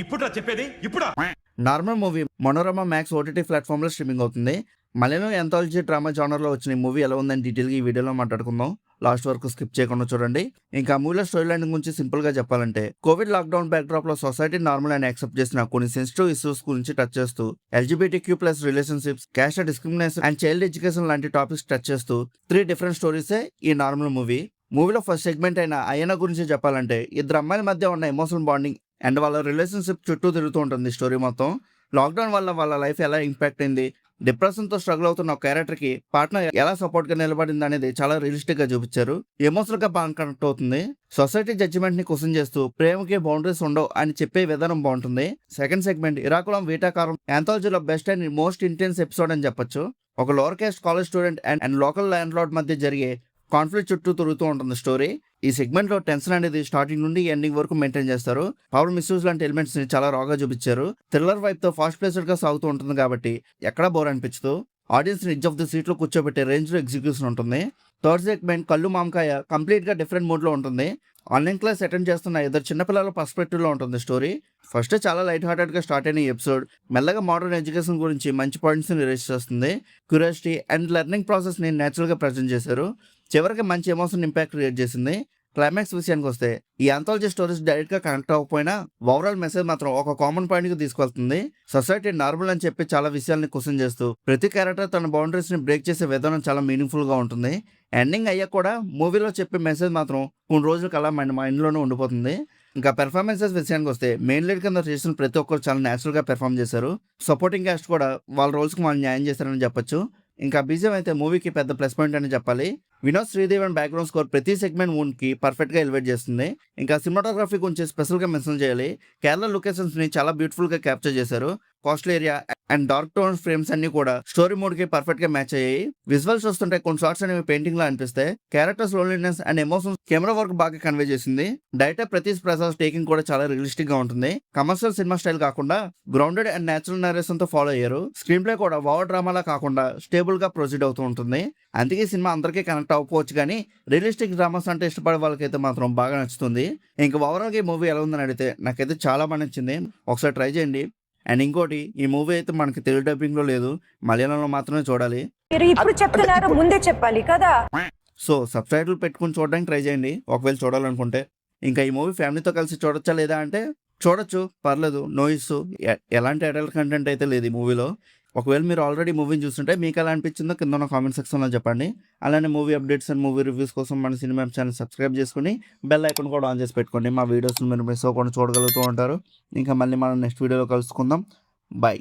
ఇప్పుడు చెప్పేది ఇప్పుడు normal movie Manorama max OTT ప్లాట్ఫామ్లో స్ట్రీమింగ్ అవుతుంది. మలయాళం యాంథాలజీ డ్రామా జానర్లో వచ్చిన ఈ మూవీ ఎలా ఉందని డీటెయిల్గా ఈ వీడియోలో మాట్లాడుకుందాం. లాస్ట్ వరకు స్కిప్ చేయకుండా చూడండి. ఇంకా మూవీలో స్టోరీ లైన్ గురించి సింపుల్గా చెప్పాలంటే, కోవిడ్ లాక్డౌన్ బ్యాక్డ్రాప్లో సొసైటీ నార్మల్ అని యాక్సెప్ట్ చేసిన కొన్ని సెన్సిటివ్ ఇష్యూస్ గురించి టచ్ చేస్తూ, LGBTQ plus relationships, caste discrimination and child education లాంటి టాపిక్స్ టచ్ చేస్తూ 3 డిఫరెంట్ స్టోరీసే ఈ నార్మల్ మూవీ. మూవీలో ఫస్ట్ సెగ్మెంట్ అయిన అయ్యన గురించి చెప్పాలంటే, ఇద్దరు అమ్మాయిల మధ్య ఉన్న ఎమోషనల్ బాండింగ్ అండ్ వాళ్ళ రిలేషన్షిప్ చుట్టూ తిరుగుతూ ఉంటుంది స్టోరీ మొత్తం. లాక్డౌన్ వల్ల వాళ్ళ లైఫ్ ఎలా ఇంపాక్ట్ అయింది, డిప్రెషన్తో స్ట్రగుల్ అవుతున్న ఒక క్యారెక్టర్కి పార్ట్నర్ ఎలా సపోర్ట్గా నిలబడింది అనేది చాలా రియలిస్టిక్గా చూపించారు. ఎమోషనల్గా బాగా కనెక్ట్ అవుతుంది. సొసైటీ జడ్జిమెంట్ని క్వశ్చన్ చేస్తూ ప్రేమకి బౌండరీస్ ఉండవు అని చెప్పే విధానం బాగుంటుంది. సెకండ్ సెగ్మెంట్ ఇరాకులం వీటాకారం యాంథాలజీలో best and most intense episode అని చెప్పొచ్చు. ఒక lower caste college student and local landlord మధ్య జరిగే కాన్ఫ్లిక్ట్ చుట్టూ తిరుగుతూ ఉంటుంది స్టోరీ. ఈ సెగ్మెంట్లో టెన్షన్ అనేది స్టార్టింగ్ నుండి ఎండింగ్ వరకు మెయింటైన్ చేస్తారు. పవర్ మిస్యూజ్ లాంటి ఎలిమెంట్స్ ని చాలా రాగా చూపించారు. థ్రిల్లర్ వైప్ తో ఫాస్ట్ ప్లేస్డ్ గా సాగుతూ ఉంటుంది కాబట్టి ఎక్కడా బోర్ అనిపించదు. ఆడియన్స్ ని ఎడ్జ్ ఆఫ్ ది సీట్ లో కూర్చోబెట్టే రేంజ్ లో ఎగ్జిక్యూషన్ ఉంటుంది. థర్డ్ సెగ్మెంట్ కళ్ళు మామకాయ కంప్లీట్ గా డిఫరెంట్ మూడ్ లో ఉంటుంది. ఆన్లైన్ క్లాస్ అటెండ్ చేస్తున్న ఇద్దరు చిన్నపిల్లల పర్స్పెక్టివ్ లో ఉంటుంది స్టోరీ. ఫస్ట్ చాలా లైట్ హార్టెడ్ గా స్టార్ట్ అయిన ఈ ఎపిసోడ్ మెల్లగా మోడర్న్ ఎడ్యుకేషన్ గురించి మంచి పాయింట్స్ ని రేస్ చేస్తుంది. క్యూరియాసిటీ అండ్ లెర్నింగ్ ప్రాసెస్ ని నేచురల్ గా ప్రజెంట్ చేశారు. చివరికి మంచి ఎమోషన్ ఇంపాక్ట్ క్రియేట్ చేసింది. క్లైమాక్స్ విషయానికి వస్తే, ఈ ఆంథాలజీ స్టోరీస్ డైరెక్ట్ గా కనెక్ట్ అవ్వకపోయినా ఓవరాల్ మెసేజ్ మాత్రం ఒక కామన్ పాయింట్ కి తీసుకెళ్తుంది. సొసైటీ నార్మల్ అని చెప్పి చాలా విషయాల్ని క్వశ్చన్ చేస్తూ ప్రతి క్యారెక్టర్ తన బౌండరీస్ ని బ్రేక్ చేసే విధానం చాలా మీనింగ్ఫుల్ గా ఉంటుంది. ఎండింగ్ అయ్యాక కూడా మూవీలో చెప్పే మెసేజ్ మాత్రం కొన్ని రోజులకు అలా మన మైండ్లోనే ఉండిపోతుంది. ఇంకా పెర్ఫార్మెన్సెస్ విషయానికి వస్తే, మెయిన్ లీడ్ కింద చేసిన ప్రతి ఒక్కరు చాలా న్యాచురల్ గా పెర్ఫామ్ చేశారు. సపోర్టింగ్ క్యాస్ట్ కూడా వాళ్ళ రోల్స్ కి వాళ్ళు న్యాయం చేశారని చెప్పొచ్చు. ఇంకా బీజిఎం అయితే మూవీకి పెద్ద ప్లస్ పాయింట్ అని చెప్పాలి. వినోద్ శ్రీదేవన్ బ్యాక్గ్రౌండ్ స్కోర్ ప్రతి సెగ్మెంట్ మూన్ కి పర్ఫెక్ట్ గా ఎలివేట్ చేస్తుంది. ఇంకా సినిమాటోగ్రఫీ గురించి స్పెషల్ గా మెన్షన్ చేయాలి. కేరళ లొకేషన్స్ ని చాలా బ్యూటిఫుల్ గా క్యాప్చర్ చేశారు. Coastal area and dark tone frames అన్ని కూడా స్టోరీ మోడ్ కి పర్ఫెక్ట్ గా మ్యాచ్ అయ్యాయి. విజువల్స్ చూస్తుంటే కొన్ని షార్ట్స్ అనేవి పెయింటింగ్ లా అనిపిస్తాయి. Characters loneliness and emotions camera work బాగా కన్వే చేసింది. డైరెక్టర్ ప్రతీష్ ప్రసాద్ టేకింగ్ కూడా చాలా రియలిస్టిక్ గా ఉంటుంది. కమర్షియల్ సినిమా స్టైల్ కాకుండా గ్రౌండెడ్ అండ్ నేచురల్ నరేషన్ తో ఫాలో అయ్యారు. స్క్రీన్ ప్లే కూడా ఓవర్ డ్రామాలా కాకుండా స్టేబుల్ గా ప్రొసీడ్ అవుతూ ఉంటుంది. అందుకే సినిమా అందరికీ కనెక్ట్ అవ్వకపోవచ్చు, కానీ రియలిస్టిక్ డ్రామాస్ అంటే ఇష్టపడే వాళ్ళకైతే మాత్రం బాగా నచ్చుతుంది. ఇంకా ఓవరాల్ గా ఈ మూవీ ఎలా ఉందని అడిగితే నాకైతే చాలా బాగా నచ్చింది. ఒకసారి ట్రై చేయండి. అండ్ ఇంకోటి, ఈ మూవీ అయితే మనకి తెలుగు డబ్బింగ్ లో లేదు, మలయాళంలో మాత్రమే చూడాలి. ఇప్పుడు చెప్తున్నారు, ముందే చెప్పాలి కదా. సో సబ్‌టైటిల్ పెట్టుకుని చూడడానికి ట్రై చేయండి ఒకవేళ చూడాలనుకుంటే. ఇంకా ఈ మూవీ ఫ్యామిలీతో కలిసి చూడొచ్చా లేదా అంటే చూడొచ్చు, పర్లేదు, నో ఇష్యూ. ఎలాంటి అడల్ట్ కంటెంట్ అయితే లేదు ఈ మూవీలో. ఒకవేళ మీరు ఆల్రెడీ మూవీని చూస్తుంటే మీకు ఎలా అనిపించిందో కింద ఉన్న కామెంట్ సెక్షన్లో చెప్పండి. అలానే movie updates and movie reviews కోసం మన సినిమా ఛానల్ సబ్స్క్రైబ్ చేసుకుని బెల్ ఐకాన్ కూడా ఆన్ చేసి పెట్టుకోండి. మా వీడియోస్ని మీరు మిస్ అవ్వకుండా చూడగలుగుతూ ఉంటారు. ఇంకా మళ్ళీ మనం నెక్స్ట్ వీడియోలో కలుసుకుందాం. బాయ్.